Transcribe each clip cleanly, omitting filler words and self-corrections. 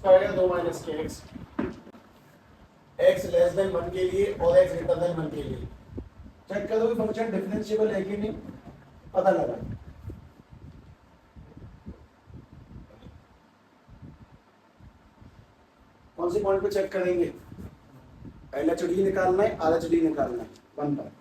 इसका आएगा 2 माइनस के एक्स, एक्स लेस देन 1 के लिए और एक्स ग्रेटर देन 1 के लिए। चेक कर दो कि फंक्शन डिफरेंशिएबल है कि नहीं, पता लगा। कौन सी पॉइंट पे चेक करेंगे? LHD निकालना है, RHD निकालना है 1 पर।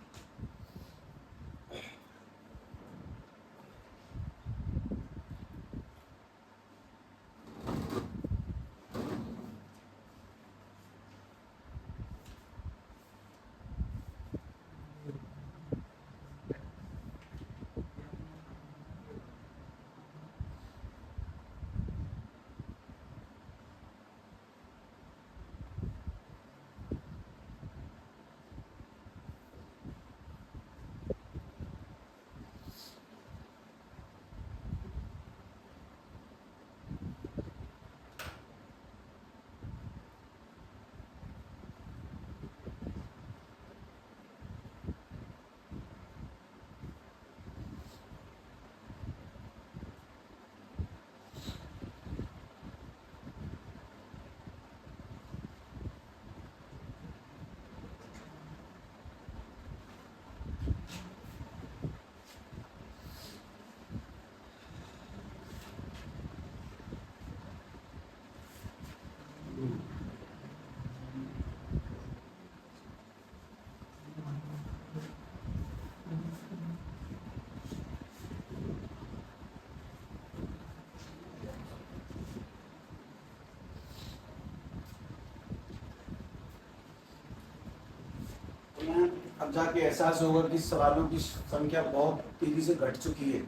अब जाके एहसास होगा कि सवालों की संख्या बहुत तेजी से घट चुकी है।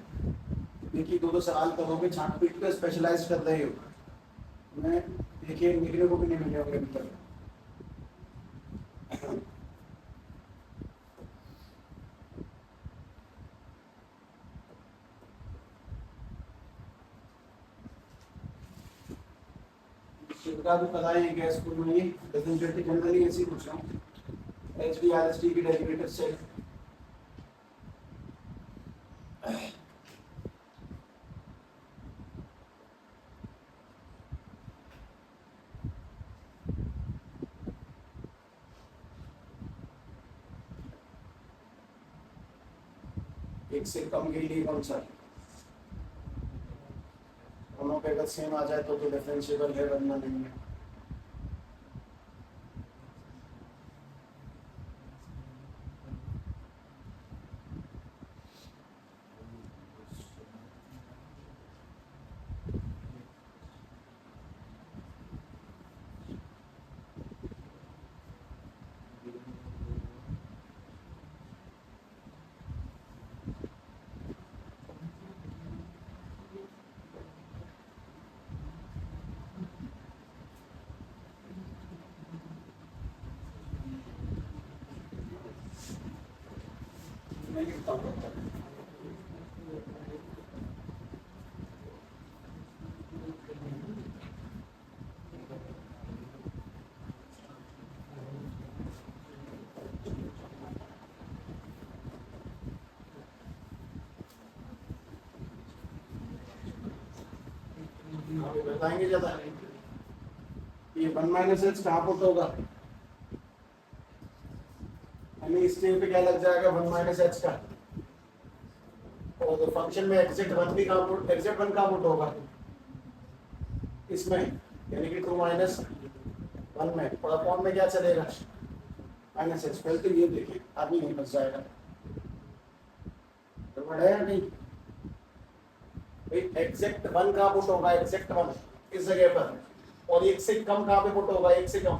देखिए 2-2 सवाल करोगे, छांट पीट कर स्पेशलाइज कर रहे हो। मैं देखिए लिखने को भी नहीं मिले होंगे अभी तक। शिवका भी पता है क्या स्कूल में, ये डिफरेंशिएट जनरली ऐसे ही पूछ रहा हूँ। HB RST की डेरिवेटिव से एक से कम के लिए कौन सा, दोनों पे अगर सेम आ जाए तो डिफरेंशिएबल है, वरना नहीं है। मैं लिखता हूँ बताएंगे ज्यादा। ये 1 माइनस एच कहाँ पुट होगा, यानी इस टेम पे क्या लग जाएगा 1 माइनस एच का, और तो फंक्शन में एग्जिट 1 भी कहाँ पुट, एग्जिट 1 कहाँ पुट होगा इसमें, यानी कि 2 माइनस 1 में, और अपॉन में क्या चलेगा माइनस एच। पहले तो ये देखिए आदमी नहीं बच जाएगा, गड़बड़ है या नहीं भाई। एग्जैक्ट 1 कहाँ पुट होगा, एग्जैक्ट 1 इस जगह पर, और 1 से कम कहाँ पे पुट होगा, 1 से कम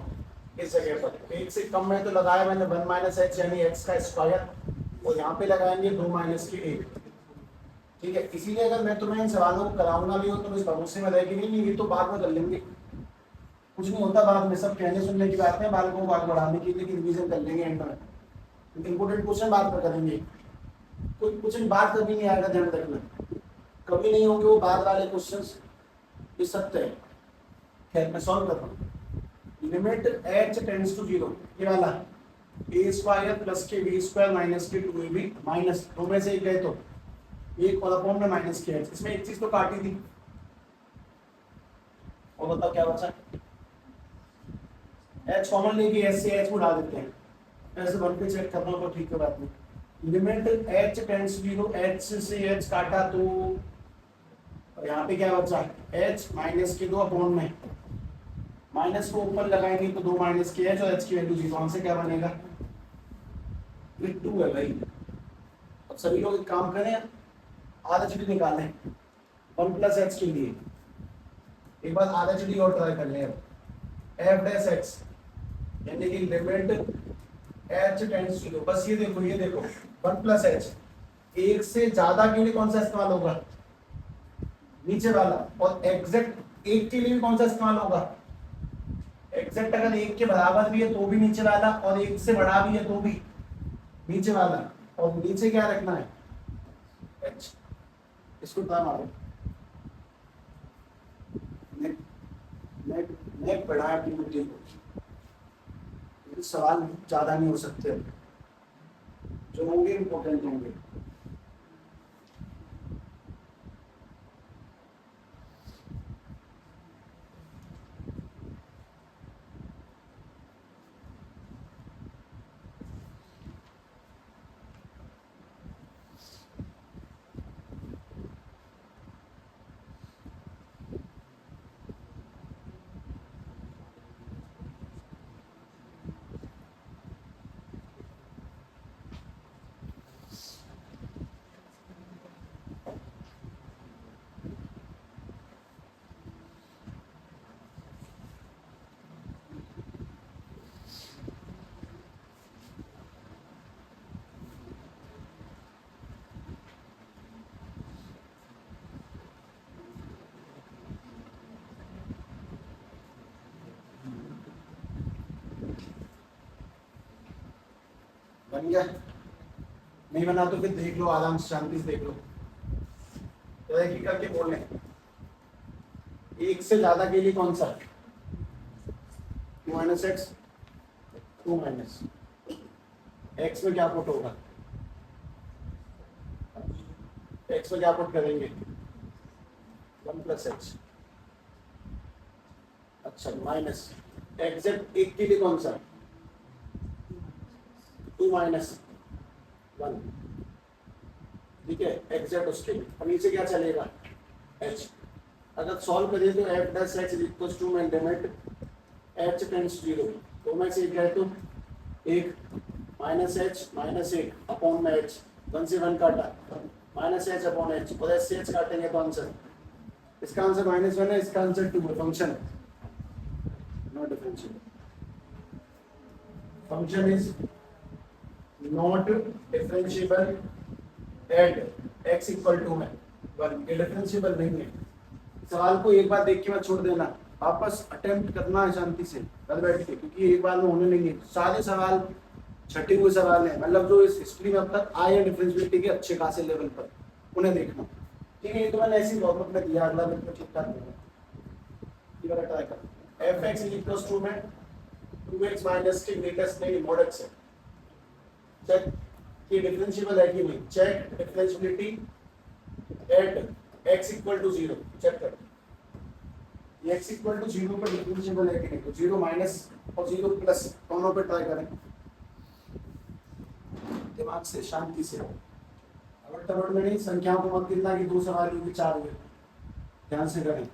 इस जगह पर। 1 से कम में तो लगाया मैंने 1 माइनस एच यानी एक्स का स्क्वायर, और यहाँ पे लगाएंगे 2 माइनस की 1। ठीक है, इसीलिए अगर मैं तुम्हें इन सवालों को कराऊंगा भी हो तो इस भरोसे में रहेगी नहीं ये तो बाद में कर लेंगे, कुछ नहीं होता बाद में, सब कहने सुनने की बात है, बालकों को आगे बढ़ाने की, लेकिन रिवीजन कर लेंगे एंड में। इंपोर्टेंट क्वेश्चन बाद में करेंगे, कोई क्वेश्चन बात कभी नहीं आएगा, ध्यान रखना, कभी नहीं होंगे वो बाद वाले क्वेश्चंस, ये सत्य है। खैर मैं सॉल्व कर रहा हूँ। लिमिट h टेंड्स टू 0, ये वाला a स्क्वायर प्लस के b स्क्वायर माइनस के 2ab, माइनस दो में से एक गए तो एक और अपॉन में माइनस के h, इसमें एक चीज तो काटी थी तो बताओ क्या बचा, एच कॉमन लेके एच से एच को उड़ा देते हैं, ऐसे वन पे चेक करना तो ठीक है बात नहीं। Limit h tends to 0, h से एच काटा तो यहाँ पे क्या बचा, एच माइनस के 2 अपॉन में माइनस को ऊपर लगाएंगे तो 2 माइनस के एच और एच की वैल्यू 0, से क्या बनेगा, ये 2 है भाई। अब सभी लोग एक काम करें, आधा चीज निकालें 1 प्लस एच के लिए, एक बार आधा चीज और ट्राई कर लें। एफ डैश एक्स यानी कि लिमिट एच टेंड्स टू 0, बस ये देखो 1 प्लस एच, एक से ज्यादा के लिए कौन सा इस्तेमाल होगा, नीचे वाला, और एग्जैक्ट एक के लिए भी कौन सा इस्तेमाल होगा, एग्जैक्ट अगर एक के बराबर भी है तो भी नीचे वाला, और एक से बड़ा भी है तो भी नीचे वाला, और नीचे क्या रखना है, एच। इसको क्या मारो, नेक बढ़ा एक्टिविटी को, सवाल ज्यादा नहीं हो सकते, जो होंगे इंपॉर्टेंट होंगे। बन गया, नहीं बना तो फिर देख लो, आराम से शांति से देख लो, तो एक एक करके बोल लें। एक से ज्यादा के लिए कौन सा, 2 माइनस एक्स, 2 माइनस एक्स में क्या पुट होगा, एक्स में क्या पुट करेंगे, 1 प्लस एक्स, अच्छा माइनस एग्जैक्ट एक के लिए कौन सा, 2 माइनस 1, ठीक है, एग्जैक्ट उसके लिए, और नीचे क्या चलेगा, एच। अगर सॉल्व करें तो f dash h equals to में लिमिट एच टेंड्स टू 0, तो मैं से क्या है तो 1 माइनस एच अपॉन में एच, 1 से 1 काटा माइनस एच अपॉन एच, और एच से एच काटेंगे तो आंसर, इसका आंसर -1 है, इसका आंसर 2 है, function not differential, function is not differentiable at x equal to में 1, ये डिफरेंशिएबल नहीं है। सवाल को एक बार देख के मत छोड़ देना, वापस अटेम्प्ट करना है शांति से घर बैठ के, क्योंकि एक बार में होने नहीं है, सारे सवाल छटे हुए सवाल हैं, मतलब जो इस हिस्ट्री में अब तक आए हैं डिफरेंशिएबिलिटी के अच्छे खासे लेवल पर, उन्हें देखना, ठीक है। ये तो मैंने ऐसी फॉर्मेट में दिया, अगला बिल्कुल ठीक ठाक देगा, ये वाला ट्राई कर। एफ एक्स इक्वल्स टू में 2x माइनस के ग्रेटेस्ट नहीं मॉड x है, चेक कि डिफरेंशिएबल है कि नहीं, check differentiability at x equal to 0, check कर ये x इक्वल टू 0 पर डिफरेंशिएबल है कि नहीं, तो 0 माइनस और 0 प्लस दोनों पे ट्राई करें, दिमाग से शांति से, अगर टबड़ में नहीं, संख्याओं को मत गिनना कि 2 सवाल हुए 4 हुए, ध्यान से करें।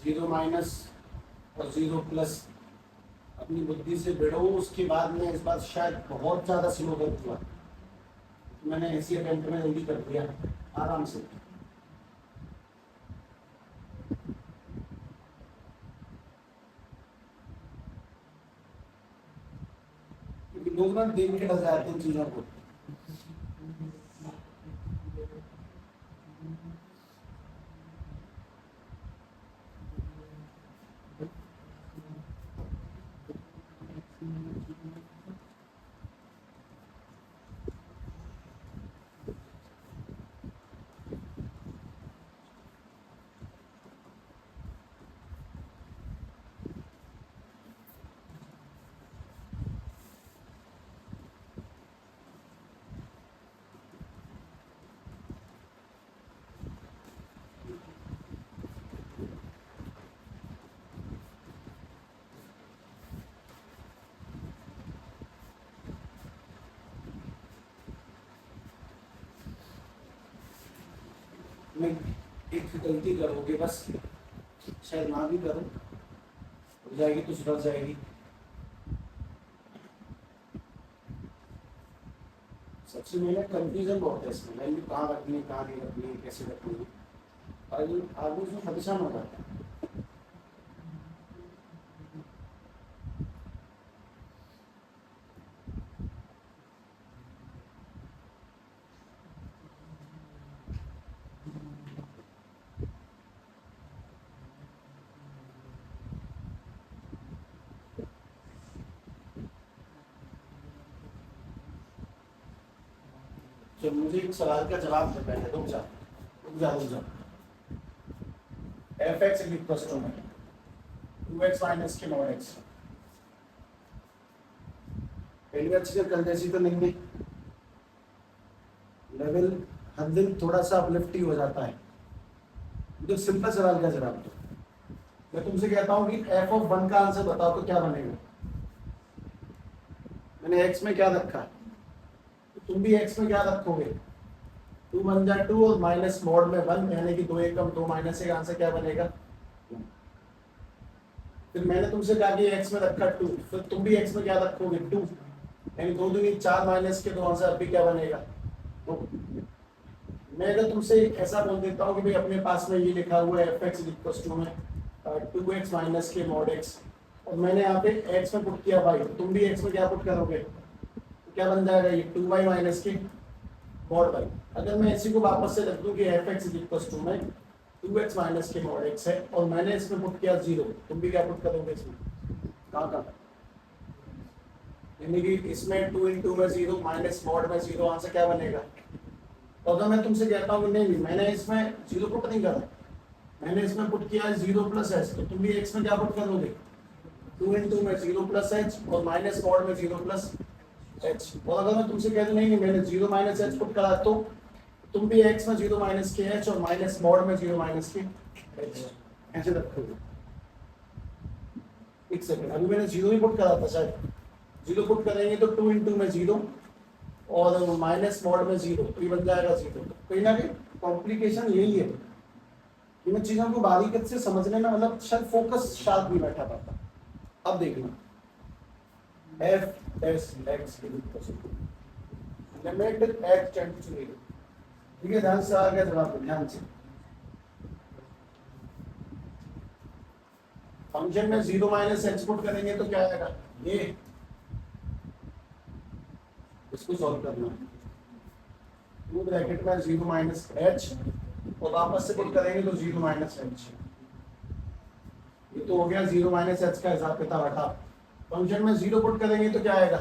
जीरो माइनस और 0 प्लस अपनी बुद्धि से भिड़ो, उसके बाद में इस बार शायद बहुत ज़्यादा स्लो कर दिया, मैंने ऐसी अटेम्प्ट में जल्दी कर दिया, आराम से। क्योंकि लोग ना देख के डर जाते हैं चीज़ों को, मैं एक गलती करोगे बस, शायद ना भी करो, हो जाएगी तो सुधर जाएगी। सबसे मेरा कंफ्यूजन बहुत है इसमें, वैल्यू कहाँ रखनी है, कहाँ नहीं रखनी है, कैसे रखनी है, आगे उसमें परेशान हो जाता है। तो मुझे एक सवाल का जवाब दे पहले, रुक जा। F x equals to 2x minus के नॉट एक्स, पहली अच्छी से कल जैसी तो नहीं है, लेवल हर दिन थोड़ा सा अपलिफ्ट ही हो जाता है। तो सिंपल सवाल का जवाब दो। मैं तुमसे कहता हूँ कि एफ ऑफ 1 का आंसर बताओ तो क्या बनेगा। मैंने एक्स में क्या रखा, तो तुम भी एक्स में क्या रखोगे, 2 बन जाए 2 और माइनस मॉड में 1, यानी कि 2 एकम 2 माइनस 1, आंसर क्या बनेगा। फिर मैंने तुमसे कहा कि एक्स में रखा 2, फिर तुम भी एक्स में क्या रखोगे 2, यानी 2 दूनी 4 माइनस के 2, आंसर अभी क्या बनेगा 2। मैं अगर तुमसे ऐसा बोल देता हूँ कि भाई अपने पास में ये लिखा हुआ है एफ एक्स इक्वल्स टू में 2x माइनस के मॉड एक्स, और मैंने यहाँ पे x में पुट किया y, तो तुम भी x में क्या पुट करोगे, तो क्या बन जाएगा ये 2y माइनस के मॉड y। अगर मैं इसी को वापस से रख दूं कि एफ एक्स इक्वल्स टू में 2x माइनस के मॉड x है, और मैंने इसमें पुट किया 0, तुम भी क्या पुट करोगे इसमें, कहाँ, यानी कि इसमें 2 into में 0 माइनस मॉड में 0, आंसर क्या बनेगा। तो अगर मैं तुमसे कहता हूँ कि नहीं मैंने इसमें 0 पुट नहीं करा, मैंने इसमें पुट किया है 0 प्लस एच, तो तुम भी x में क्या पुट करोगे 2 into में 0 प्लस एच और माइनस मॉड में 0 प्लस एच। और अगर मैं तुमसे कह दूं नहीं मैंने 0 माइनस एच पुट करा, तो तुम भी x में 0 माइनस के एच और माइनस मॉड में 0 माइनस के एच ऐसे रखोगे। एक सेकंड, अभी मैंने 0 ही पुट करा था, शायद 0 पुट करेंगे तो 2 into में 0 और माइनस मॉड में 0, तो ये बन जाएगा 0। तो कहीं ना कहीं कॉम्प्लिकेशन यही है, इन चीजों को बारीकी से समझने में मतलब शायद फोकस शार्प नहीं बैठा पाता। अब देखना f s x limit x tends to 0, ठीक है, ध्यान से आ गया जवाब, ध्यान से। फंक्शन में 0 माइनस एच पुट करेंगे तो क्या आएगा, ये इसको सॉल्व करना है, 2 ब्रैकेट में 0 माइनस एच और वापस से पुट करेंगे तो 0 माइनस एच, ये तो हो गया 0 माइनस एच का हिसाब किताब हटा। फंक्शन में 0 पुट करेंगे तो क्या आएगा,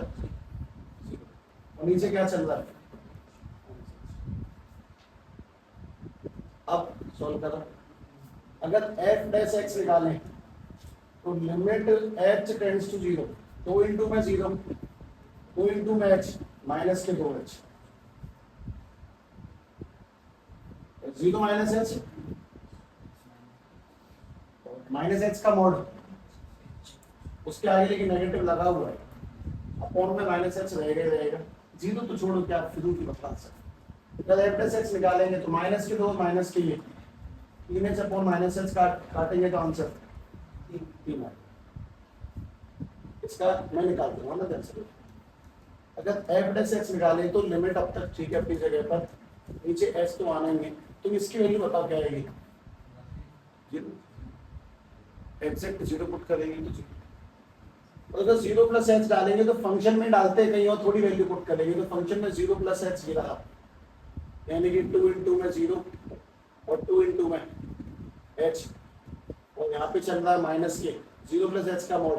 और नीचे क्या चल रहा है। अब सॉल्व करो, अगर f डैश x निकालें तो limit h tends to 0, 2 into में 0, 2 into में h माइनस के 2h, 0 minus H minus H का मॉड, उसके आगे लेकिन नेगेटिव लगा हुआ है, अपॉन में माइनस एच रहेगा, 0 तो छोड़ो, क्या फिजूल की बकवास है। जब एफ प्लस एच निकालेंगे तो माइनस के 2 माइनस के ये 3h अपॉन माइनस एच काटेंगे तो आंसर 3 आएगा। इसका मैं निकाल दूंगा ना ध्यान से। अगर एफ प्लस एच निकालें तो लिमिट अब तक ठीक है अपनी जगह पर, नीचे एच तो आना ही है, तुम इसकी वैल्यू बताओ क्या आएगी, एग्जैक्ट 0 पुट करेंगे तो 0, और अगर 0 प्लस एच डालेंगे तो फंक्शन में डालते कहीं और थोड़ी वैल्यू पुट करेंगे, तो फंक्शन में 0 प्लस एच ये रहा, यानी कि 2 into में 0 और 2 into में h, और यहाँ पे चल रहा है माइनस के 0 प्लस एच का मॉड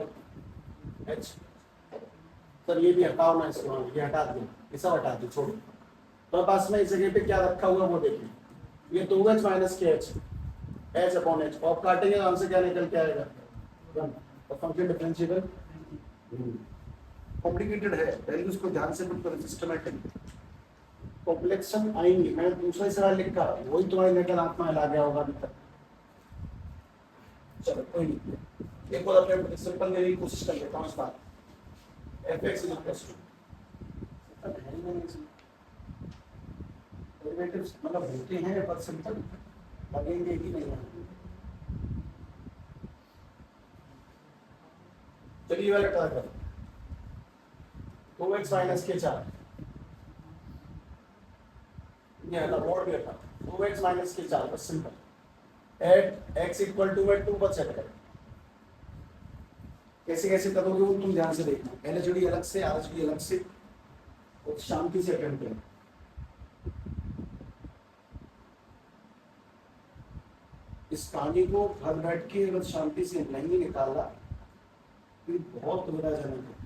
h। सर ये भी हटाओ ना, इसको ये हटा दो, ये सब हटा दो, छोड़ो। तो पास में इस जगह पे क्या रखा हुआ वो देखिए, ये 2h माइनस के h अपॉन h, और काटेंगे तो आंसर क्या निकल के आएगा 1। तो फंक्शन डिफरेंशिएबल कॉम्प्लिकेटेड है, पहले उसको ध्यान से पुट करो, सिस्टमैटिक कॉम्प्लेक्शन आएंगे। मैंने दूसरा सवाल लिखा, वही तुम्हारी नकल आत्मा हिला गया होगा अभी तक। चलो कोई नहीं, एक और अपने सिंपल लेने की कोशिश कर लेता हूँ इस बार। F x is equal to derivatives मतलब होते हैं पर सिंपल लगेंगे कि नहीं। चलिए वाला ट्राई करें। 2x माइनस के 4 ये अलग मोड भी रखा। 2x माइनस के 4 बस simple at x equal to 2 पर सेट करें। कैसे कैसे करोगे वो तुम ध्यान से देखना, पहले जुड़ी अलग से, आज भी अलग से, और शांति से अटेम्प्ट करें। इस कहानी को घर बैठ के अगर शांति से नहीं निकाला तो बहुत बुराजनक है।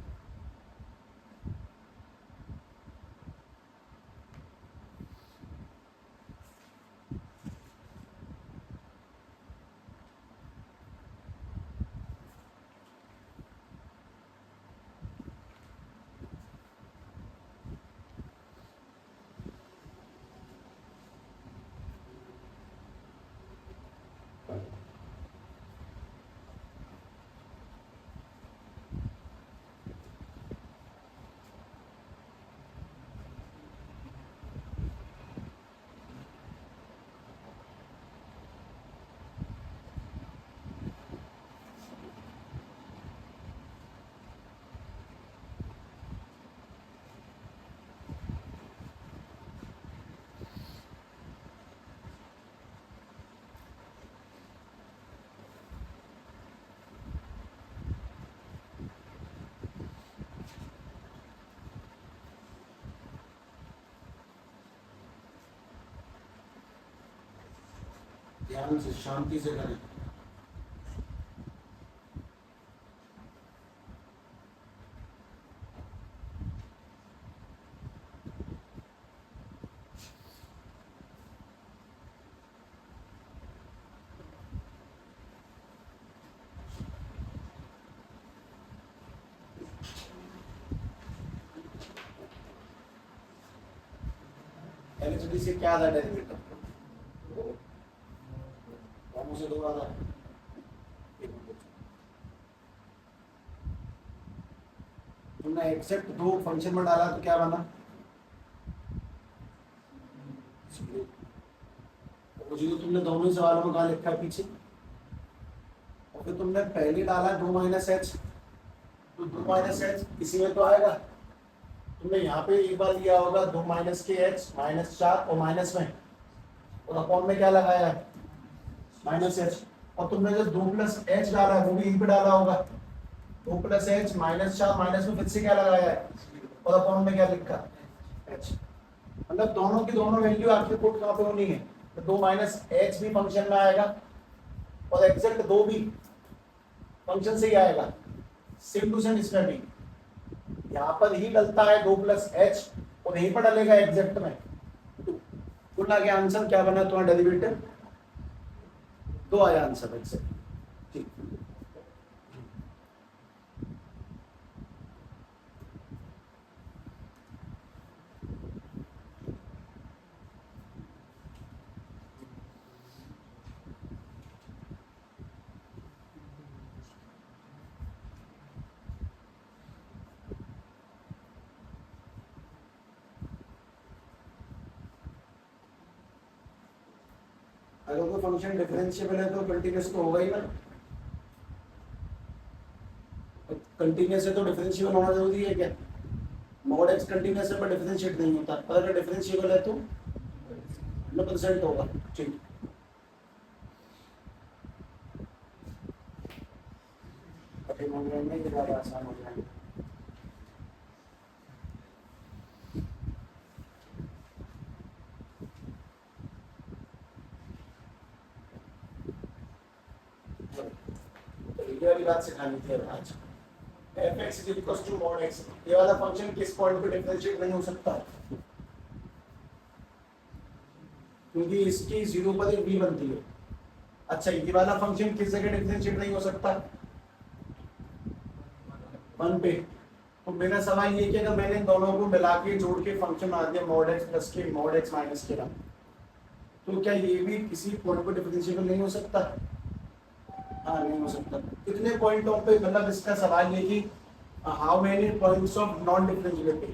ध्यान से शांति से करें। एलएचडी से क्या था डेरिवेटिव? से 2 आ रहा है। तुमने एक्सेप्ट 2 फंक्शन में डाला तो क्या बना? जो तुमने दोनों सवालों में कहा लिखा है पीछे, और फिर तुमने पहले डाला 2 माइनस एच, तो 2 माइनस एच इसी में तो आएगा। तुमने यहाँ पे एक बार लिया होगा 2 माइनस के एच माइनस 4 और माइनस में, और अपॉन में क्या लगाया है? Minus H. और तुमने जो 2 प्लस एच डाला है वो भी यहीं पे डाला होगा, 2 प्लस एच माइनस 4 माइनस में फिर से क्या लगाया है, और अपॉन में क्या लिखा? एच। मतलब दोनों की दोनों वैल्यू आपके पुट कहाँ पे होनी है? तो 2 माइनस एच भी फंक्शन में आएगा और एग्जैक्ट 2 भी फंक्शन से ही आएगा। सेम टू सेम इसमें भी यहाँ पर ही डलता है 2 प्लस एच और यहीं पर डलेगा एग्जैक्ट में। कुल आगे आंसर क्या बना तुम्हारा डेरिवेटिव? 2 आया आंसर एग्जैक्ट। ठीक, अगर कोई फंक्शन डिफरेंशिएबल है तो कंटीन्यूअस तो होगा ही ना। कंटीन्यूअस है तो डिफरेंशिएबल होना जरूरी है क्या? मॉड एक्स कंटीन्यूअस है पर डिफरेंशिएट नहीं होता, अगर डिफरेंशिएबल है तो 100% होगा। ठीक, में ज़्यादा आसान हो जाएगा। ये वाली बात सिखानी थी आज। fx is equals to mod x, ये वाला फंक्शन किस पॉइंट पे डिफरेंशिएट नहीं हो सकता? क्योंकि इसकी 0 पर एक v बनती है। अच्छा, ये वाला फंक्शन किस जगह डिफरेंशिएट नहीं हो सकता? 1 पे। तो मेरा सवाल ये कि अगर मैंने इन दोनों को मिला के जोड़ के फंक्शन बना दिया mod x प्लस के mod x माइनस के नाम, तो क्या ये भी किसी पॉइंट पर डिफरेंशिएबल नहीं हो सकता? हाँ, नहीं हो सकता। कितने पॉइंटों पे, मतलब इसका सवाल ये कि how many points of non differentiability,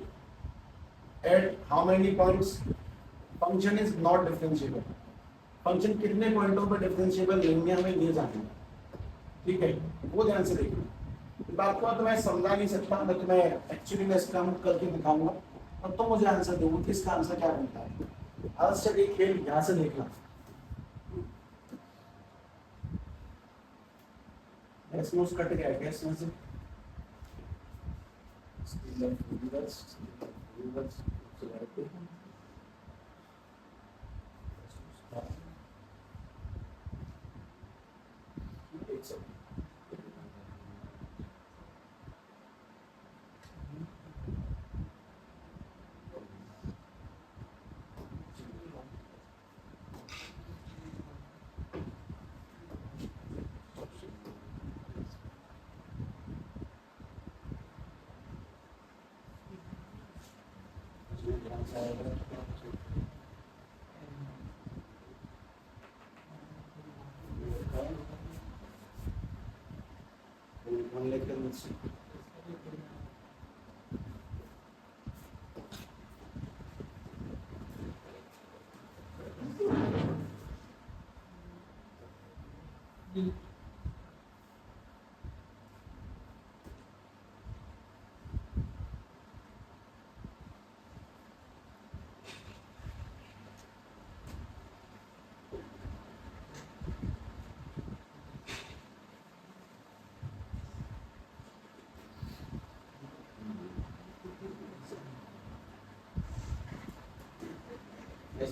at how many points function is not differentiable. Function कितने पॉइंटों पर डिफरेंशिएबल नहीं है हमें ये जानना, ठीक है, वो ध्यान से देखिए। बात को तो मैं समझा नहीं सकता, मैं तुम्हें एक्चुअली मैं इसका करके दिखाऊंगा और तुम मुझे आंसर दो कि इसका आंसर क्या बनता है। आज से एक खेल यहाँ से देखना, गैस में कट गया, गैस में से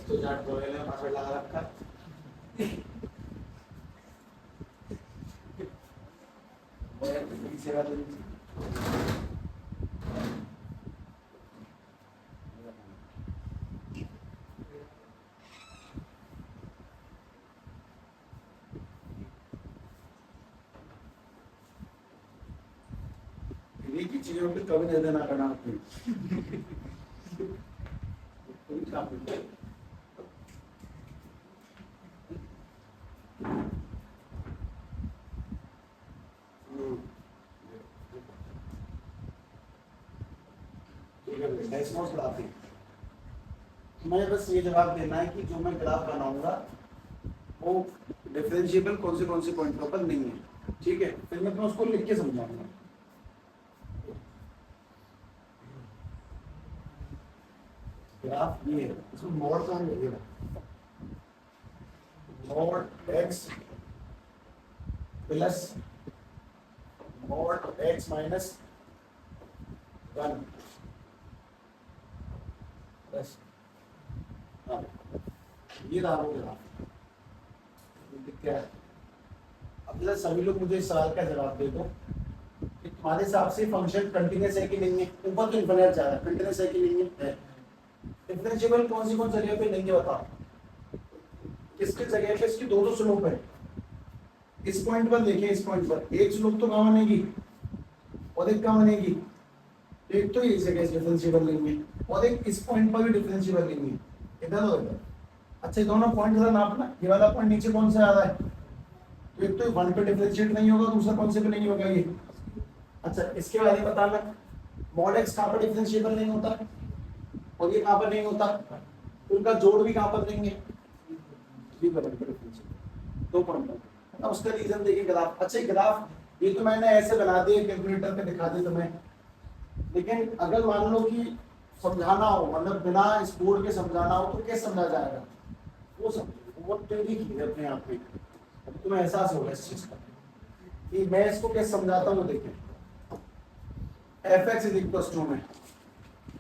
तो जाट बोले ना पासवर्ड लगा रखा सेवा दे की चीजों पे कभी नहीं देना करना आपको मैं बस ये जवाब देना है कि जो मैं ग्राफ बनाऊंगा वो डिफरेंशिएबल कौन से पॉइंटों पर नहीं है, ठीक है। फिर मैं उसको लिख के समझाऊंगा। ग्राफ ये है, इसमें मॉड का है, mod x plus mod x minus 1 बस। ये रहा वो ग्राफ, क्या है। अब जरा सभी लोग मुझे इस सवाल का जवाब दे दो कि तुम्हारे हिसाब से फंक्शन कंटिन्यूअस है कि नहीं है। ऊपर तो इनफिनिट जा रहा है, कंटिन्यूअस है कि नहीं है। डिफरेंशिएबल कौन जगह पे नहीं है बताओ, किसके जगह पे इसकी दो स्लोप है। इस पॉइंट पर देखिए, इस पॉइंट पर एक स्लोप तो कहाँ बनेगी और एक कहाँ बनेगी, एक तो इस जगह डिफरेंशिएबल नहीं है और एक इस पॉइंट पर भी डिफरेंशिएबल नहीं है, इधर और इधर। अच्छा, दोनों पॉइंट जरा नापना, ये वाला पॉइंट नीचे कौन सा आ रहा है, तो एक तो 1 पे डिफरेंशिएट नहीं होगा, दूसरा कौन से पे नहीं होगा ये। अच्छा, इसके बारे में बताना, मॉड एक्स कहाँ पर डिफरेंशिएबल नहीं होता और ये कहाँ पर नहीं होता, उनका जोड़ भी कहाँ पर नहीं है, दो पॉइंट। उसका रीजन देखिए ग्राफ। अच्छा, ग्राफ ये तो मैंने ऐसे बना दिया, कैलकुलेटर पे दिखा दिया तुम्हें, लेकिन अगर मान लो कि समझाना हो, मतलब बिना इस बोर्ड के समझाना हो तो कैसे समझा जाएगा, वो सब वो तेरी की है अपने आप में। अब तुम्हें एहसास होगा इस चीज का कि मैं इसको कैसे समझाता हूँ। देखिए, fx = में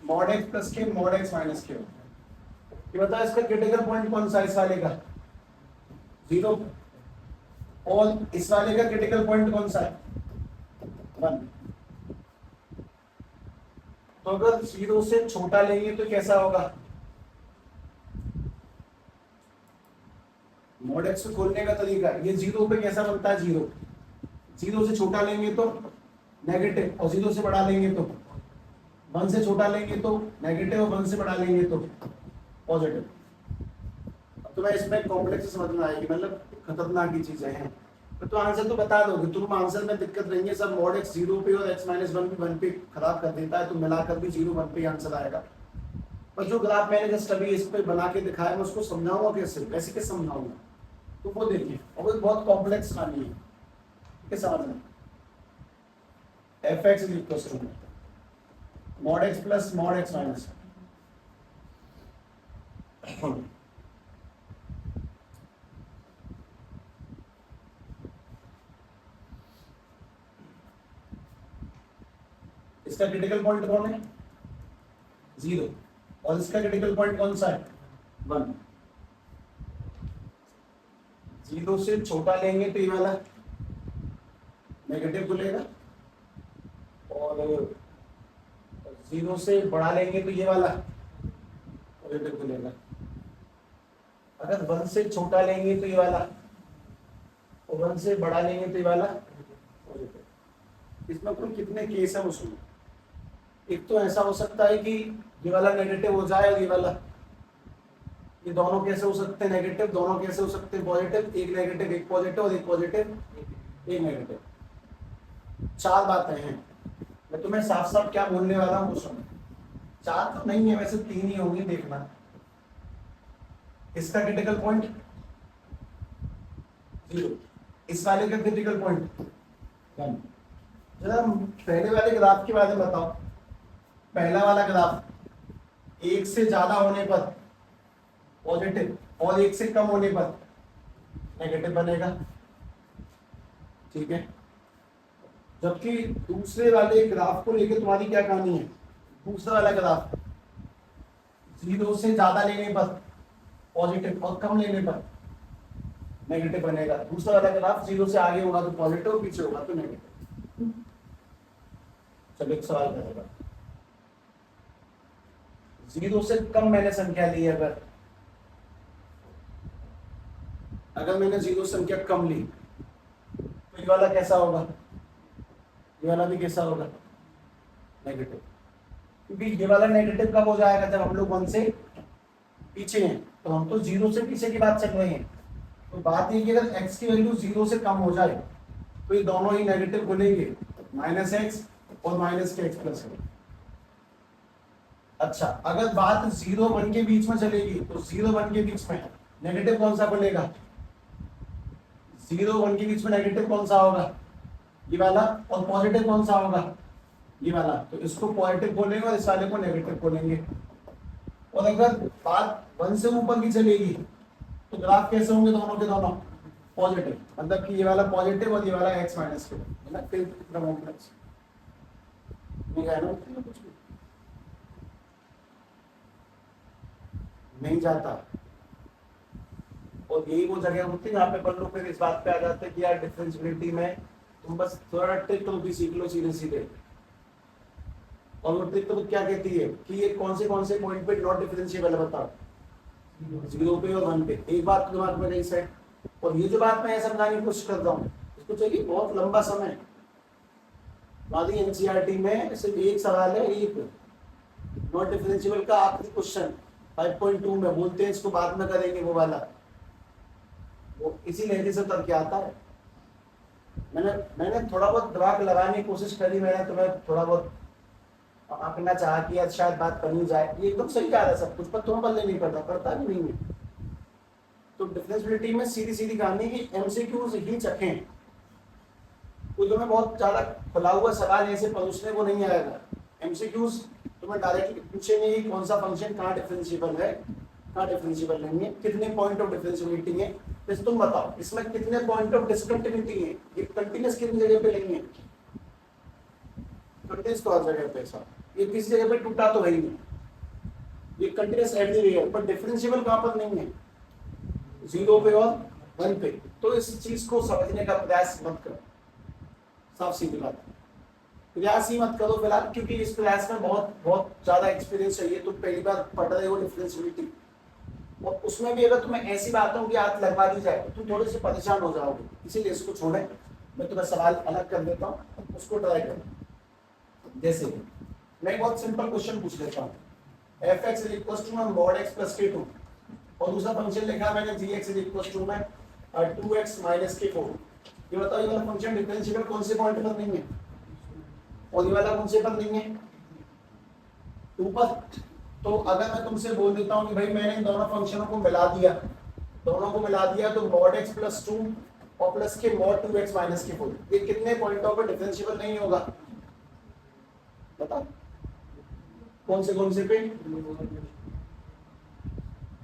mod x प्लस के mod x माइनस के, ये बताओ इसका क्रिटिकल पॉइंट कौन सा है, इस वाले का 0 और इस वाले का क्रिटिकल पॉइंट कौन सा है 1। तो अगर 0 से छोटा लेंगे तो कैसा होगा, mod x को खोलने का तरीका, ये 0 पे कैसा बनता है, 0 से छोटा लेंगे तो नेगेटिव और 0 से बड़ा लेंगे तो 1 से छोटा लेंगे तो नेगेटिव और 1 से बड़ा लेंगे तो पॉजिटिव। तो मैं इसमें कॉम्प्लेक्स समझ में आएगी, मतलब खतरनाक ही चीजें हैं। तो आंसर तो बता दोगे तुम, आंसर में दिक्कत नहीं है सब। mod x 0 पे और x - 1 भी 1 पे खराब कर देता है, तो मिलाकर भी 0 1 पे आंसर आएगा। पर जो ग्राफ मैंने जस्ट अभी इस पे बना के दिखाया मैं उसको समझाऊंगा कैसे, वैसे कैसे समझाऊंगा, तो वो देखिए। और वो बहुत कॉम्प्लेक्स कहानी है, ठीक है समझना। F x is equal to mod x plus mod x minus, इसका क्रिटिकल पॉइंट कौन है, 0, और इसका क्रिटिकल पॉइंट कौन सा है, 1। 0 से छोटा लेंगे तो ये वाला नेगेटिव खुलेगा, और 0 से बड़ा लेंगे तो ये वाला पॉजिटिव खुलेगा। अगर 1 से छोटा लेंगे तो ये वाला, और 1 से बड़ा लेंगे तो ये वाला पॉजिटिव। इसमें कुल कितने केस है उसमें, एक तो ऐसा हो सकता है कि ये वाला नेगेटिव हो जाए और ये दोनों कैसे हो सकते हैं नेगेटिव, दोनों कैसे हो सकते हैं पॉजिटिव, एक नेगेटिव एक पॉजिटिव और एक पॉजिटिव एक नेगेटिव। 4 बातें हैं, मैं तुम्हें साफ साफ क्या बोलने वाला हूँ सुनो। 4 तो नहीं है वैसे, 3 ही होंगी, देखना। इसका क्रिटिकल पॉइंट 0, इस वाले का क्रिटिकल पॉइंट 1। जरा पहले वाले ग्राफ के बारे में बताओ। पहला वाला ग्राफ 1 से ज्यादा होने पर पॉजिटिव और 1 से कम होने पर नेगेटिव बनेगा, ठीक है। जबकि दूसरे वाले ग्राफ को लेकर तुम्हारी क्या कहानी है, दूसरा वाला ग्राफ 0 से ज्यादा लेने पर पॉजिटिव और कम लेने पर नेगेटिव बनेगा। दूसरा वाला ग्राफ 0 से आगे होगा तो पॉजिटिव, पीछे होगा तो नेगेटिव। चलो एक सवाल करेगा, 0 से कम मैंने संख्या ली, अगर मैंने 0 संख्या कम ली तो ये वाला कैसा होगा, ये वाला भी कैसा होगा, नेगेटिव। क्योंकि ये वाला नेगेटिव कब हो जाएगा, जब हम लोग 1 से पीछे हैं। तो हम तो 0 से पीछे की बात चल रही है। तो बात ये कि अगर x की वैल्यू 0 से कम हो जाए तो ये दोनों ही नेगेटिव खुलेंगे, -x और -x+। अच्छा, अगर बात 0 1 के बीच में चलेगी तो 0 1 के बीच में नेगेटिव कौन सा खुलेगा, 0 1 के बीच में नेगेटिव कौन सा होगा, ये वाला, और पॉजिटिव कौन सा होगा, ये वाला। तो इसको पॉजिटिव खोलेंगे और इस वाले को नेगेटिव खोलेंगे। और अगर बात 1 से ऊपर की चलेगी तो ग्राफ कैसे होंगे, दोनों के दोनों पॉजिटिव, मतलब कि ये वाला पॉजिटिव और ये वाला x माइनस के, है ना। फिर कॉम्प्लेक्स नहीं है ना, कुछ भी नहीं जाता। और यही वो जगह होती है जहाँ पे अपन लोग फिर इस बात पे आ जाते हैं कि यार डिफरेंशियबिलिटी में तुम बस थोड़ा ट्रिक तो भी सीख लो सीधे सीधे। और वो ट्रिक तो क्या कहती है कि ये कौन से पॉइंट पे नॉट डिफरेंशिएबल है, बताओ, 0 पे और 1 पे। एक बात दिमाग में नहीं सेट। और ये जो बात मैं समझाने की कोशिश कर रहा हूँ इसको चाहिए बहुत लंबा समय। हमारी एनसीईआरटी में सिर्फ एक सवाल है, एक नॉट डिफरेंशिएबल का आखिरी क्वेश्चन 5.2 में बोलते हैं, इसको बाद में करेंगे वो वाला, वो इसी लहजे से उतर के आता है। मैंने थोड़ा बहुत दिमाग लगाने की कोशिश करी, मैंने तुम्हें थोड़ा बहुत आंकना चाहा कि यार शायद बात बनी जाए। ये एकदम सही जा रहा है सब कुछ, पर तुम बल्ले नहीं पड़ता भी नहीं है। तो डिफरेंशियबिलिटी में सीधी सीधी कहानी कि एमसीक्यूज ही चखें, कोई तुम्हें बहुत ज्यादा खुला हुआ सवाल ऐसे परोसने को नहीं आएगा। एमसीक्यूज तुम्हें डायरेक्टली पूछेंगे कि कौन सा फंक्शन कहाँ डिफरेंशिएबल है, कहाँ डिफरेंशिएबल नहीं है, कितने पॉइंट ऑफ डिफरेंशिएबिलिटी है। तो तुम बताओ इसमें कितने पॉइंट ऑफ डिसकंटिन्यूटी है, ये कंटिन्यूअस कितनी जगह पे नहीं है, कंटिन्यूअस तो हर जगह पे ऐसा, ये किसी जगह पे टूटा तो है ही नहीं, ये कंटिन्यूअस एवरीवेयर, पर डिफरेंशिएबल कहाँ पर नहीं है, 0 पे और 1 पे। तो इस चीज को समझने का प्रयास मत करो, साफ सीधी बात, प्रयास ही मत करो फिलहाल, क्योंकि इस प्रयास में बहुत बहुत ज्यादा एक्सपीरियंस चाहिए। तुम पहली बार पढ़ रहे हो डिफरेंशियबिलिटी, और उसमें भी अगर तुम्हें ऐसी बातों की आदत लगवा दी जाए तो तुम थोड़े से परेशान हो जाओगे। इसीलिए इसको छोड़ें, मैं तुम्हें सवाल अलग कर देता हूँ, उसको ट्राई करो। जैसे मैं बहुत सिंपल क्वेश्चन पूछ लेता हूँ, f(x) = mod x + k2, और दूसरा फंक्शन लिखा मैंने g(x) = 2x - k4। ये बताओ ये वाला फंक्शन डिफरेंशिएबल कौन से पॉइंट पर नहीं है, और ये वाला कौन से पर नहीं है, 2 पर। तो अगर मैं तुमसे बोल देता हूँ कि भाई मैंने इन दोनों फंक्शनों को मिला दिया, दोनों को मिला दिया, तो mod x प्लस 2 और प्लस के mod 2x माइनस के 4, ये कितने पॉइंटों पर डिफरेंशिएबल नहीं होगा? बताओ कौन से पे?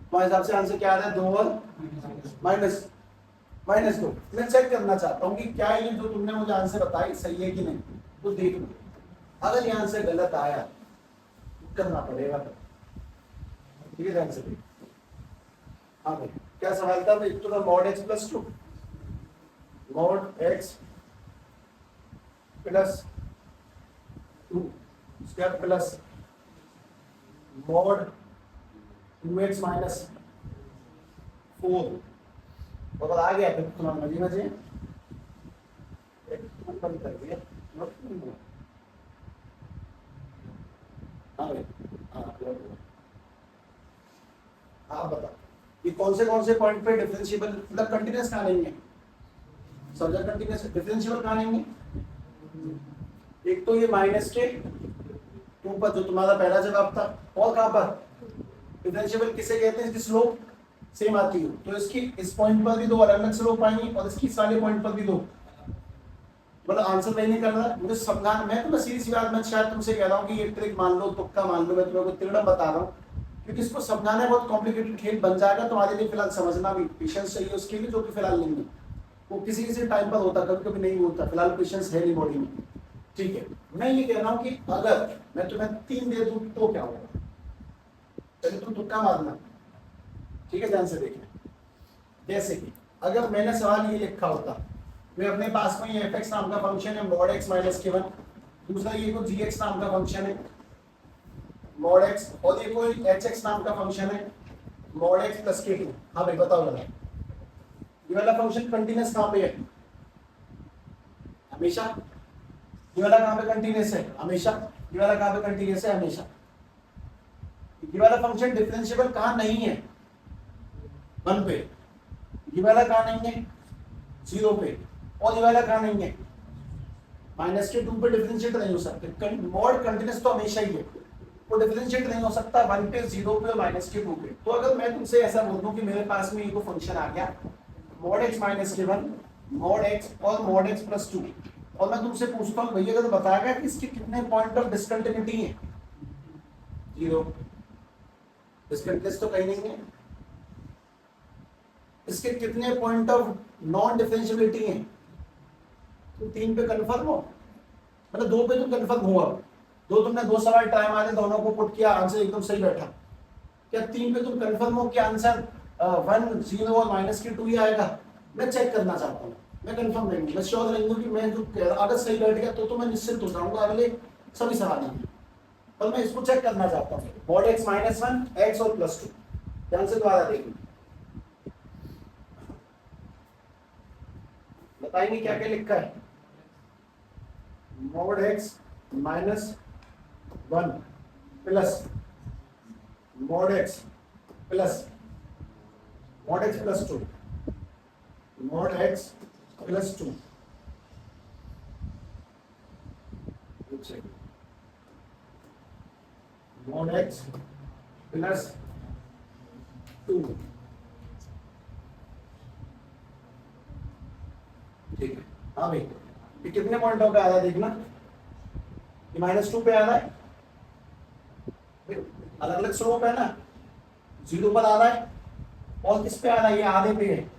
तुम्हारे हिसाब से आंसर क्या आ रहा है? 2 और -2। मैं चेक करना चाहता हूँ कि क्या ये जो तुमने मुझे आंसर बताई सही है कि नहीं, तो देख लो। अगर ये आंसर गलत आया करना पड़ेगा, ठीक है? आंसर हाँ भाई, क्या सवाल था? एक तो था mod x plus 2, mod x plus 2, उसके बाद प्लस mod 2x माइनस 4। अगर आ गया फिर तुम्हारा मजे बंद कर दिया। हाँ भाई, आप बताओ ये कौन से पॉइंट पे डिफरेंशिएबल, मतलब कंटीन्यूअस कहाँ नहीं है? सब्जेक्ट कंटीन्यूअस, डिफरेंशिएबल कहाँ नहीं है? एक तो ये माइनस के 2 पर जो तुम्हारा पहला जवाब था, और कहाँ पर? डिफरेंशिएबल किसे कहते हैं? इसकी स्लोप सेम आती हो, तो इसकी इस पॉइंट पर भी 2 अलग अलग स्लोप आएंगी और इसकी इस वाले पॉइंट पर भी 2। मतलब आंसर नहीं कर रहा मुझे समझाना, मैं तो सीधी सी बात, मैं शायद तुमसे कह रहा हूँ कि ये ट्रिक मान लो, तुक्का मान लो, मैं तुम्हें को तिगड़ा बता रहा हूँ, क्योंकि इसको समझाना बहुत कॉम्प्लिकेटेड खेल बन जाएगा तुम्हारे लिए। फिलहाल समझना भी पेशेंस चाहिए उसके लिए, जो कि फिलहाल नहीं है, वो किसी किसी टाइम पर होता, कभी कभी नहीं होता। फिलहाल पेशेंस है नहीं बॉडी में, ठीक है? मैं ये कह रहा हूँ कि अगर मैं तुम्हें 3 दे दूँ तो क्या होगा? पहले तुम तुक्का मारना, ठीक है? ध्यान से देखना। जैसे कि अगर मैंने सवाल ये लिखा होता, मैं अपने पास में ये fx नाम का फंक्शन है mod x माइनस k1, दूसरा ये कोई gx नाम का फंक्शन है mod x, और ये कोई hx नाम का फंक्शन है mod x प्लस k2। हाँ भाई बताओ जरा, ये वाला फंक्शन कंटीन्यूअस कहाँ पे है? हमेशा। ये वाला कहाँ पे कंटीन्यूअस है? हमेशा। ये वाला कहाँ पे कंटीन्यूअस है? हमेशा। ये वाला फंक्शन डिफरेंशिएबल कहाँ नहीं है? 1 पे। ये वाला कहाँ नहीं है? 0 पे। और ये वाला कहाँ नहीं है? माइनस के 2 पे डिफरेंशिएट नहीं हो सकते। मॉड कंटीन्यूअस तो हमेशा ही है, वो डिफरेंशिएट नहीं हो सकता 1 पे, 0 पे और माइनस के 2 पे। तो अगर मैं तुमसे ऐसा बोल दूं कि मेरे पास में ये फंक्शन आ गया mod x माइनस के 1, mod x और mod x प्लस 2, और मैं तुमसे पूछता हूँ भैया अगर बताएगा कि इसके कितने पॉइंट ऑफ डिसकंटिन्यूटी है? 0। डिसकंटिन्यूअस तो कहीं नहीं है। इसके कितने पॉइंट ऑफ नॉन डिफरेंशिएबिलिटी है? तो 3 पे कंफर्म हो, मतलब 2 पे तुम कंफर्म हो। अब तुमने 2 सवाल ट्राई मारे, दोनों को पुट किया, आंसर एकदम सही बैठा। क्या 3 पे तुम कंफर्म हो कि आंसर 1, 0 और माइनस के 2 ही आएगा? मैं चेक करना चाहता हूँ, मैं कंफर्म नहीं हूँ, मैं श्योर नहीं हूँ कि मैं जो अगर सही बैठ गया तो मैं निश्चित हो जाऊंगा अगले सभी सवाल में, पर मैं इसको चेक करना चाहता हूँ। mod x माइनस 1, x और प्लस 2, ध्यान से दोबारा देखिए, बताएंगे क्या क्या लिखा है? mod x minus 1 plus mod x plus mod x plus 2, mod x plus 2, mod x plus 2, ठीक है? हाँ भाई, ये कितने पॉइंटों पे आ रहा है देखना, ये -2 पे आ रहा है, अलग अलग स्लोप है ना, 0 पर आ रहा है, और किस पे आ रहा है? ये आधे पे है,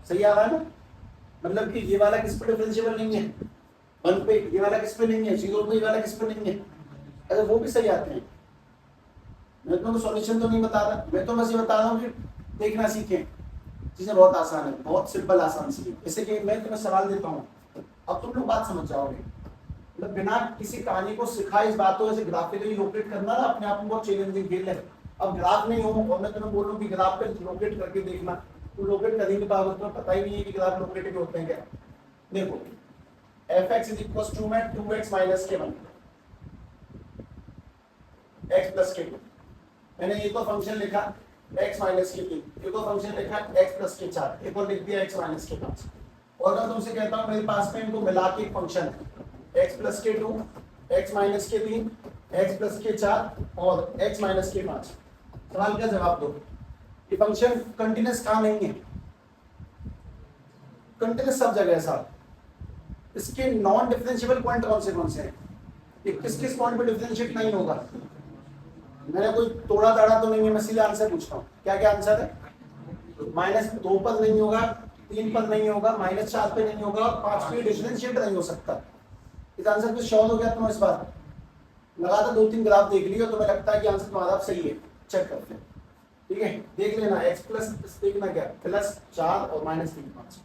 सही आ रहा है ना? मतलब कि ये वाला किस पे डिफरेंशिएबल नहीं है? 1 पे। ये वाला किस पे नहीं है? 0 पे। ये वाला किस पे नहीं है? अरे वो भी सही आते हैं। मैं तुमको सॉल्यूशन तो नहीं बता रहा, मैं तो बस ये बता रहा हूँ कि देखना सीखें, चीजें बहुत आसान है, बहुत सिंपल आसान सी। जैसे कि मैं तुम्हें सवाल देता हूँ, अब तुम लोग बात समझ जाओगे, मतलब बिना किसी कहानी को सिखाए इस बात को ऐसे ग्राफिकली लोकेट करना ना अपने आप में बहुत चैलेंजिंग खेल है। अब ग्राफ नहीं हो और मैं तुम्हें बोलूं कि ग्राफ पे लोकेट करके देखना, तो लोकेट कर ही नहीं पाओगे, तुम्हें पता ही नहीं है कि ग्राफ लोकेट होते हैं क्या। देखो fx इज इक्वल टू में 2x minus k1 x plus k2, मैंने एक और फंक्शन लिखा x माइनस k3, एक और फंक्शन लिखा x प्लस k4, एक और लिख दिया x माइनस k5। और अगर तुमसे कहता हूँ मेरे पास में इनको मिला के एक फंक्शन है x plus k2, x minus k3 x plus के 4 और x माइनस के 5। सवाल का जवाब दो। ये फंक्शन कंटिन्यूस कहाँ नहीं है? कंटिन्यूस सब जगह है साहब। इसके नॉन डिफरेंशिएबल पॉइंट कौन से हैं? ये किस पॉइंट पे डिफरेंशिएट नहीं होगा? मैंने कोई तोड़ा ताड़ा तो नहीं है, मैं सीधा आंसर पूछ रहा हूँ। क्या क्या आंसर है? -2 पर नहीं होगा, 3 पर नहीं होगा, -4 पे नहीं होगा, 5 पे डिफरेंशिएट नहीं हो सकता। इस आंसर पे श्योर हो गया तुम? इस बार लगातार 2-3 ग्राफ देख लियो, तुम्हें लगता है कि आंसर तुम्हारा सही है, चेक करते हैं। ठीक है, देख लेना x प्लस देखना क्या +4 और -3 5।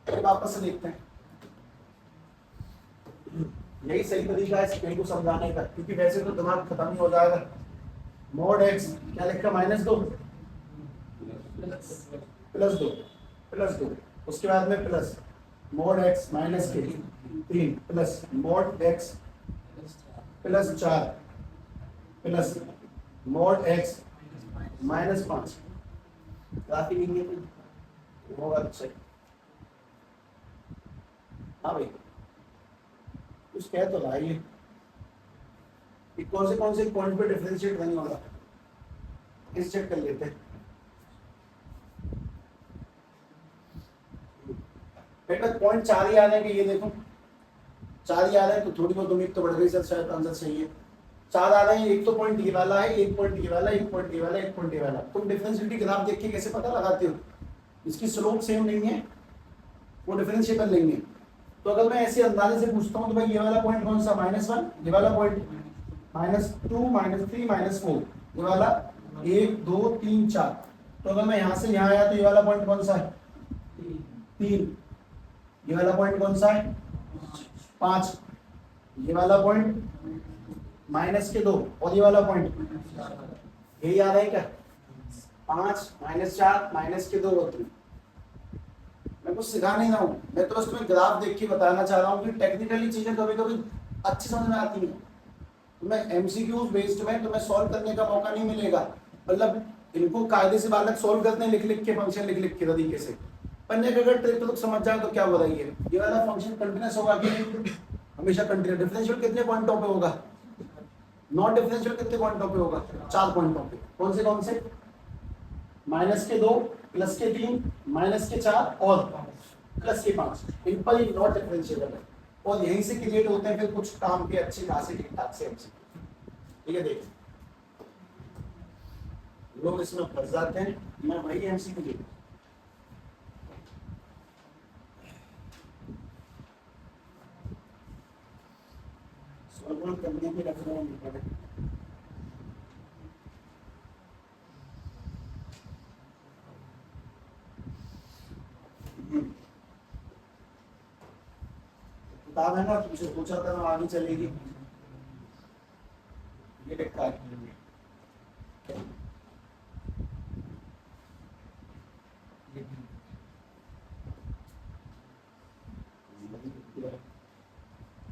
फिर वापस से देखते हैं। यही सही तरीका है स्केल को समझाने का, क्योंकि वैसे तो दिमाग खत्म ही हो जाएगा। mod x क्या लिखा? -2 +2 उसके बाद में plus mod x -3 plus mod x +4 plus mod x -5। काफी नहीं है होगा? अच्छा हाँ भाई, कुछ कह तो रहा है ये कौन से पॉइंट पे डिफरेंशिएट नहीं होगा, इस चेक कर लेते हैं। बेटा पॉइंट 4 ही आ रहे हैं कि ये देखो 4 ही आ रहे हैं, तो थोड़ी बहुत उम्मीद तो बढ़ गई सर, शायद आंसर सही है। 4 आ रहे हैं, एक तो पॉइंट ये वाला है, एक पॉइंट ये वाला, एक पॉइंट ये वाला, एक पॉइंट ये वाला। तुम डिफरेंशिएबिलिटी ग्राफ देख के कैसे पता लगाते हो? इसकी स्लोप सेम नहीं है, वो डिफरेंशिएबल नहीं है। तो अगर मैं ऐसे अंदाजे से पूछता हूँ तो भाई ये वाला पॉइंट कौन सा? -1, ये वाला पॉइंट -2 -3 -4, ये वाला 1 2 3 4। तो अगर मैं यहाँ से यहाँ आया तो ये वाला पॉइंट कौन सा है? 3। ये वाला पॉइंट कौन सा है? 5। ये वाला पॉइंट -2 और ये वाला पॉइंट यही आ रहा है क्या? 5 -4 -2 और 3। मैं कुछ सिखा नहीं रहा हूँ, मैं तो बस तुम्हें ग्राफ देख के बताना चाह रहा हूँ कि टेक्निकली चीजें कभी कभी अच्छी समझ में आती हैं। तुम्हें एमसीक्यूज बेस्ड में तुम्हें सॉल्व करने का मौका नहीं मिलेगा, मतलब इनको कायदे से बालक सॉल्व करते हैं लिख के, फंक्शन लिख के तरीके से। पन्ने का अगर ट्रिक तो समझ जाए तो क्या बताइए, ये वाला फंक्शन कंटिन्यूस होगा कि हमेशा कंटिन्यूस? डिफरेंशियल कितने पॉइंटों पे होगा? नॉन डिफरेंशियल कितने पॉइंटों पे होगा? 4 पॉइंटों पे। कौन से -2 +3 -4 और +5। इन पर ही नॉट डिफरेंशिएबल है और यहीं से क्रिएट होते हैं फिर कुछ काम के अच्छे खासे ठीक ठाक से एमसीक्यू। ठीक है, देखिए लोग इसमें फंस जाते हैं, मैं वही एमसीक्यू लिखूं। सॉल्व करने के रख रहा हूं। किताब है ना, तुमसे पूछा था ना, आगे चलेगी। ये लिखा है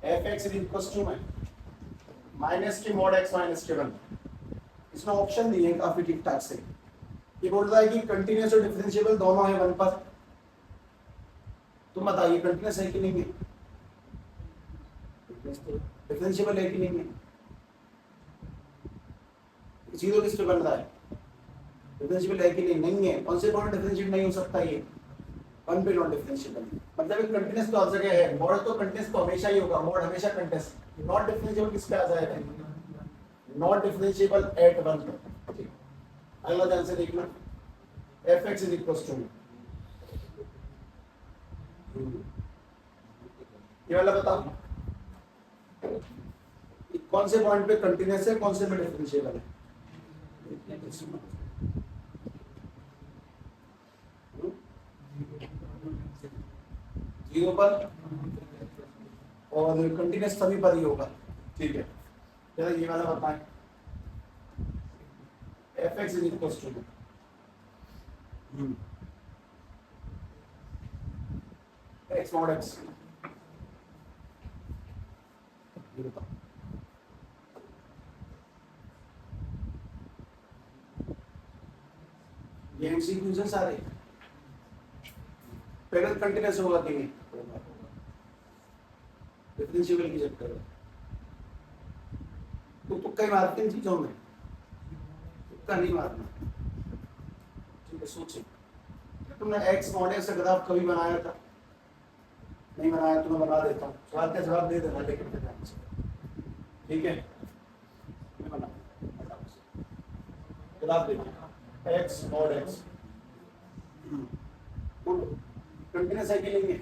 f(x) माइनस के mod x माइनस के 1। इसमें ऑप्शन दिए हैं काफी ठीक ठाक से। ये बोल रहा है कि कंटिन्यूस और डिफरेंशिएबल दोनों है 1 पर। तुम बताइए कंटिन्यूस है कि नहीं है? डिफरेंशिएबल है कि नहीं है? जीरो किस पे बन रहा है? डिफरेंशिएबल है कि नहीं? नहीं है। कौन से पॉइंट डिफरेंशिएट नहीं हो सकता? ये 1 पे नॉन डिफरेंशिएबल, मतलब कंटिन्यूस तो हर जगह है। मॉड तो कंटिन्यूस तो हमेशा ही होगा, मॉड हमेशा कंटिन्यूस। नॉट डिफरेंशिएबल किस पे आ जाएगा? नॉट डिफरेंशिएबल एट 1 पे। ठीक, अगला ध्यान से देखना, f(x) ये वाला बताओ कौन से पॉइंट पे कंटिन्यूस है, कौन से पे डिफरेंशिएबल है? जीरो पर और कंटिन्यूस सभी पर ही होगा। ठीक है, चलो ये वाला बताएं, f(x) x mod x। ये बताओ, ये एमसीक्यूज है सारे। पहले कंटिन्यूस होगा कि नहीं? डिफरेंशिएबल की चेक करो। तो तुक्का ही मारते इन चीजों में, तुक्का नहीं मारना। ठीक है, सोचिए तुमने एक्स मॉड से ग्राफ कभी बनाया था? नहीं बनाया तो मैं बना देता हूँ, सवाल का जवाब दे देना लेकिन फिर ध्यान से, ठीक है? मैं बना ग्राफ देखिए, एक्स मॉड एक्स कंटिन्यूस है कि नहीं है?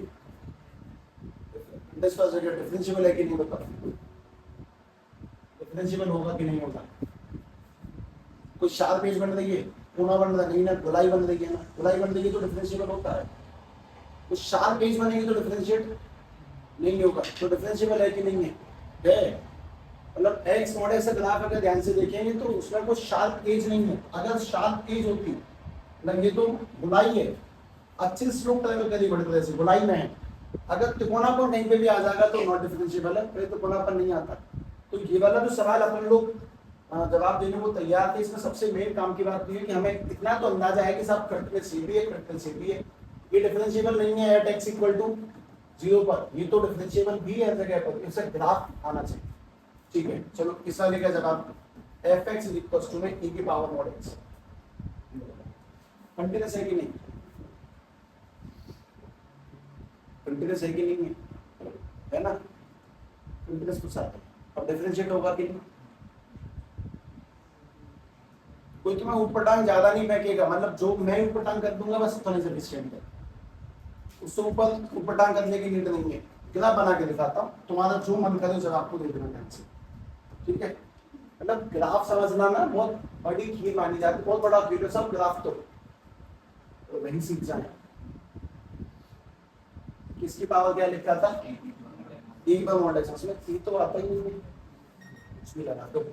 डिफरेंशिएबल है कि नहीं बताओ? डिफरेंशिएबल होगा कि नहीं होगा? कोई शार्प एज बन रही है, कोना बन रहा नहीं ना, गोलाई बन रही है ना, गोलाई बन रही है तो डिफरेंशिएबल होता है। कुछ शार्प एज बनेगी तो डिफरेंशिएट नहीं होगा, तो डिफरेंशिएबल है कि नहीं है? मतलब एक्स मॉड एक्स का ग्राफ अगर ध्यान से देखेंगे तो उसमें कोई शार्प एज नहीं है। अगर शार्प एज होती मतलब ये तो गोलाई है, अच्छे स्लोप ट्रायंगल करीब बढ़ रहे गोलाई में है, अगर त्रिकोणापन कहीं पे भी आ जाएगा तो नॉट डिफरेंशिएबल है, फिर त्रिकोणापन नहीं आता। तो ये वाला जो सवाल अपन लोग जवाब देने को तैयार थे, इसमें सबसे मेन काम की बात ये है कि हमें इतना तो अंदाजा है कि सब क्रिटिकल सी भी है, क्रिटिकल सी भी है, ये डिफरेंशिएबल नहीं है एट एक्स इक्वल टू 0 पर, ये तो डिफरेंशिएबल भी है जगह पर, इससे ग्राफ आना चाहिए। ठीक है, चलो इस वाले का जवाब f x is equal to में ई की पावर मॉड एक्स। कंटिन्यूस है कि नहीं? कंटिन्यूस है कि नहीं है ना? कंटिन्यूस पूछा है, अब डिफरेंशिएट होगा कि नहीं? कोई तुम्हें ऊटपटांग ज्यादा नहीं फेंकेगा, मतलब जो मैं ऊटपटांग कर दूंगा बस उतना से डिस्टेंट है, उससे ऊपर ऊटपटांग करने की नीड नहीं है। ग्राफ बना के दिखाता हूँ, तुम्हारा जो मन करे जब आपको दे देना ध्यान से, ठीक है? मतलब ग्राफ समझना ना बहुत बड़ी खीर मानी जाती है, बहुत बड़ा फील्ड है सब ग्राफ, तो वही सीख जाए। किसकी पावर क्या लिखा था? ई पर मॉड एक्स, उसमें ई तो आता ही नहीं है, कुछ भी लगा दो।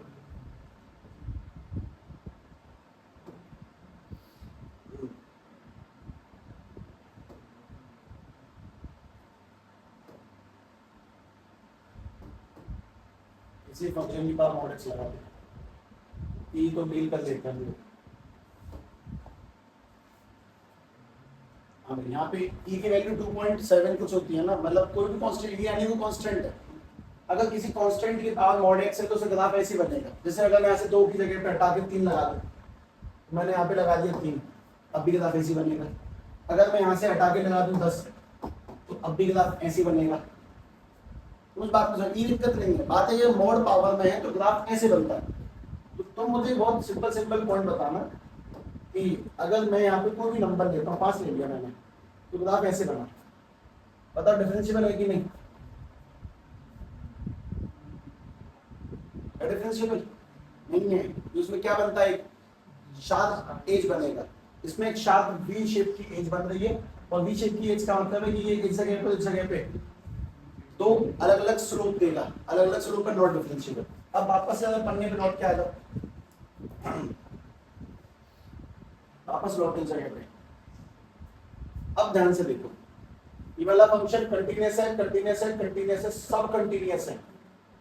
इसी फंक्शन की पावर मॉड एक्स लगा दो, ई तो डील कर लेते हैं। हाँ, यहाँ पे e की वैल्यू 2.7 कुछ होती है ना, मतलब कोई भी कांस्टेंट यानी वो कांस्टेंट है। अगर किसी कांस्टेंट की पावर मॉड एक्स है तो उसका ग्राफ ऐसे बनेगा, जैसे अगर मैं ऐसे 2 की जगह पे हटा के 3 लगा दूं, मैंने यहाँ पे लगा दिया 3, अब भी ग्राफ ऐसे बनेगा। अगर मैं यहाँ से हटा के लगा दूं 10, तो अब भी ग्राफ ऐसे बनेगा। उस बात में दिक्कत नहीं है, बात है ये मॉड पावर में है तो ग्राफ ऐसे बनता है। तो तुम मुझे बहुत सिंपल पॉइंट बताना कि अगर मैं यहाँ पे कोई भी नंबर लेता हूँ, 5 ले लिया मैंने, तो ग्राफ ऐसे बना, बताओ डिफरेंशिएबल है कि नहीं? डिफरेंशिएबल नहीं है, उसमें क्या बनता है? शार्प एज बनेगा, इसमें एक शार्प वी शेप की एज बन रही है, और वी शेप की एज का मतलब है कि ये इस जगह पे दो अलग अलग स्लोप देगा, अलग अलग स्लोप पर नॉट डिफरेंशिएबल। अब वापस से अगर पन्ने पे लौट के आ जाओ, वापस लौट इस जगह पे, अब ध्यान से देखो, ये वाला फंक्शन कंटीन्यूअस है, कंटीन्यूअस है, कंटीन्यूअस है, सब कंटीन्यूअस है,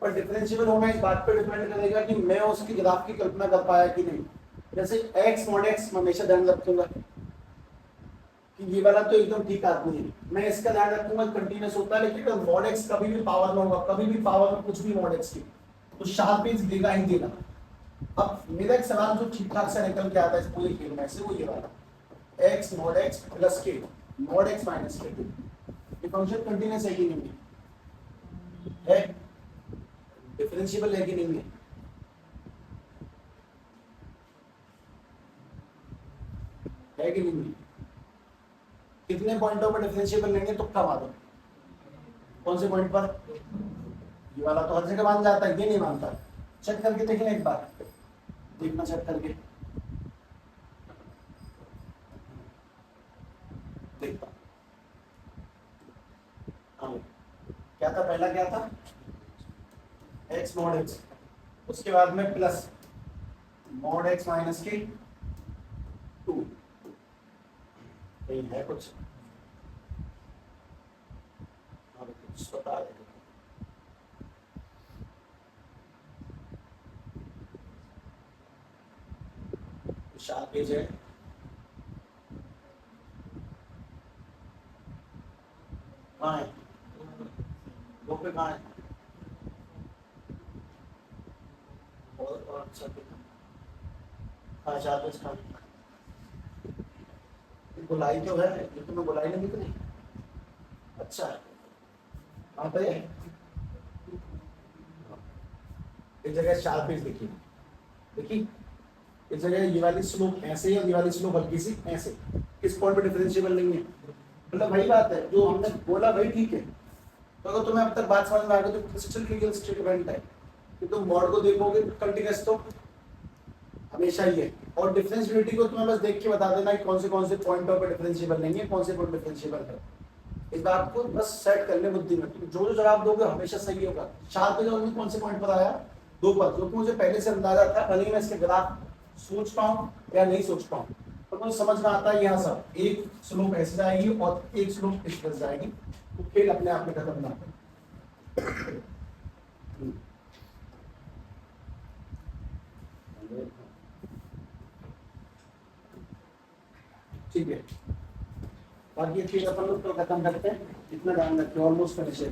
पर डिफरेंशिएबल होना इस बात पर डिपेंड करेगा कि मैं उसकी ग्राफ की कल्पना कर पाया कि नहीं। जैसे एक्स मॉड एक्स हमेशा ध्यान रखूंगा कि ये वाला तो एकदम ठीक आदमी है, मैं इसका ध्यान रखूंगा कंटीन्यूअस होता है, लेकिन मॉड एक्स कभी भी पावर में होगा, कभी भी पावर में कुछ भी मॉड एक्स की, तो शार्प एज देगा ही देगा। अब मेरा एक सवाल जो ठीक ठाक से निकल के आता है इस पूरे खेल में से, वो ये वाला एक्स मॉड एक्स प्लस के मॉड एक्स माइनस के, ये फंक्शन कंटीन्यूअस है कि नहीं है? डिफरेंशिएबल है कि नहीं है कि नहीं? कितने पॉइंटों पर डिफरेंशिएबल लेंगे तो कब आ दो, कौन से पॉइंट पर? ये वाला तो हर जगह मान जाता है, ये नहीं मानता। चेक करके देखना एक बार, देखना चेक करके देखता। हाँ, क्या था पहला, क्या था? एक्स मॉड एक्स, उसके बाद में प्लस मॉड एक्स माइनस के 2, है कुछ? कुछ बता रहे शार्प एज है, कहाँ है? दो पे कहाँ है? अच्छा हाँ शार्पेज खा गोलाई तो है, ये तो मैं गोलाई नहीं दिख रही। अच्छा हाँ पे इस जगह शार्पेज देखिए, देखिए इस जगह ये वाली स्लोप ऐसे है और ये वाली स्लोप हल्की सी ऐसे, किस पॉइंट पे डिफरेंशिएबल नहीं है, मतलब वही बात है जो हमने बोला वही ठीक है। तो अगर तुम्हें अब तक बात समझ में आ गई तो क्रिस्टल क्लियर स्टेटमेंट है कि तुम मॉड को देखोगे कंटीन्यूअस तो हमेशा ही है, और डिफरेंशिएबिलिटी को तुम्हें बस देख के बता देना कि कौन से पॉइंटों पे डिफरेंशिएबल नहीं है, कौन से पॉइंट डिफरेंशिएबल है। इस बात को बस सेट कर ले बुद्धि में, तुम जो जो जवाब दोगे हमेशा सही होगा। चार पे जो कौन से पॉइंट पर आया, दो पर, जो कि मुझे पहले से अंदाजा था, भले ही मैं इसके ग्राफ सोच पाऊं या नहीं सोच पाऊं, तो मुझे समझ में आता है यहाँ सब एक स्लोप ऐसे जाएगी और एक स्लोप इस तरह जाएगी, तो खेल अपने आप में खत्म ना हो। ठीक है, बाकी ये चीज अपन लोग तो खत्म करते हैं, इतना ध्यान रखिए, ऑलमोस्ट फिनिश है।